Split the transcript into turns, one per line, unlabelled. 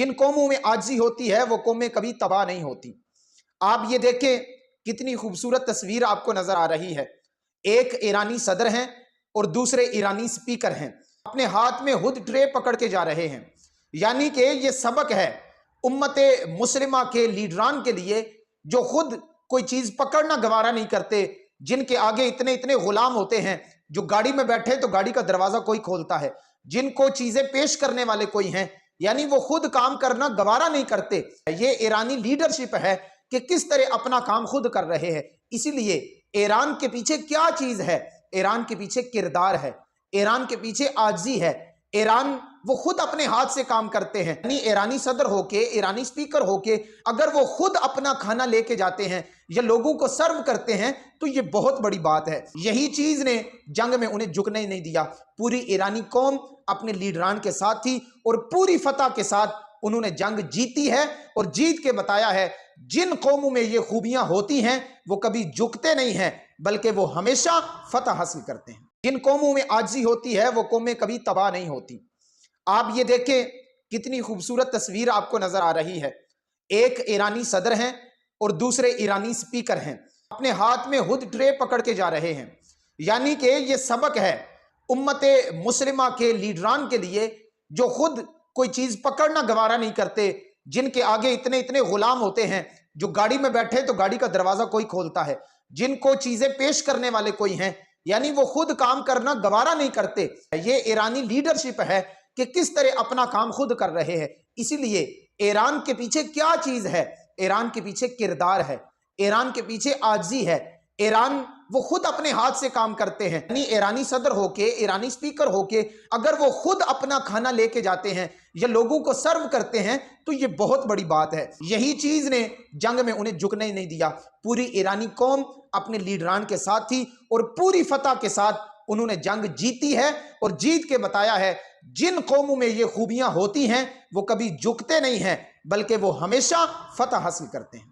जिन कौमों में आजिज़ी होती है वो कौमें कभी तबाह नहीं होती। आप ये देखें कितनी खूबसूरत तस्वीर आपको नजर आ रही है। एक ईरानी सदर हैं और दूसरे ईरानी स्पीकर हैं, अपने हाथ में हुद ट्रे पकड़ के जा रहे हैं। यानी कि ये सबक है उम्मते मुस्लिमा के लीडरान के लिए, जो खुद कोई चीज पकड़ना गवारा नहीं करते, जिनके आगे इतने इतने गुलाम होते हैं, जो गाड़ी में बैठे तो गाड़ी का दरवाजा कोई खोलता है, जिनको चीजें पेश करने वाले कोई हैं, यानी वो खुद काम करना गवारा नहीं करते। ये ईरानी लीडरशिप है कि किस तरह अपना काम खुद कर रहे हैं। इसीलिए ईरान के पीछे क्या चीज है? ईरान के पीछे किरदार है, ईरान के पीछे आजिज़ी है। ईरान वो खुद अपने हाथ से काम करते हैं। यानी ईरानी सदर होके, ईरानी स्पीकर होके अगर वो खुद अपना खाना लेके जाते हैं या लोगों को सर्व करते हैं तो ये बहुत बड़ी बात है। यही चीज ने जंग में उन्हें झुकने नहीं दिया। पूरी ईरानी कौम अपने लीडरान के साथ थी और पूरी फतह के साथ उन्होंने जंग जीती है और जीत के बताया है जिन कौमों में ये खूबियां होती हैं वो कभी झुकते नहीं हैं, बल्कि वो हमेशा फतह हासिल करते हैं। जिन कौमों में आजिज़ी होती है वो कौमें कभी तबाह नहीं होती। आप ये देखें कितनी खूबसूरत तस्वीर आपको नजर आ रही है। एक ईरानी सदर हैं और दूसरे ईरानी स्पीकर हैं, अपने हाथ में हुद ट्रे पकड़ के जा रहे हैं। यानी कि ये सबक है उम्मते मुस्लिमा के लीडरान के लिए, जो खुद कोई चीज पकड़ना गवारा नहीं करते, जिनके आगे इतने इतने गुलाम होते हैं, जो गाड़ी में बैठे तो गाड़ी का दरवाजा कोई खोलता है, जिनको चीजें पेश करने वाले कोई हैं, यानी वो खुद काम करना गवारा नहीं करते। ये ईरानी लीडरशिप है कि किस तरह अपना काम खुद कर रहे हैं। इसीलिए ईरान के पीछे क्या चीज है? ईरान के पीछे किरदार है, ईरान के पीछे आजिज़ी है। ईरान वो खुद अपने हाथ से काम करते हैं। यानी ईरानी सदर होके, ईरानी स्पीकर होके अगर वो खुद अपना खाना लेके जाते हैं या लोगों को सर्व करते हैं तो ये बहुत बड़ी बात है। यही चीज ने जंग में उन्हें झुकने नहीं दिया। पूरी ईरानी कौम अपने लीडरान के साथ थी और पूरी फतह के साथ उन्होंने जंग जीती है और जीत के बताया है जिन कौमों में ये खूबियां होती हैं वो कभी झुकते नहीं हैं, बल्कि वो हमेशा फतह हासिल करते हैं।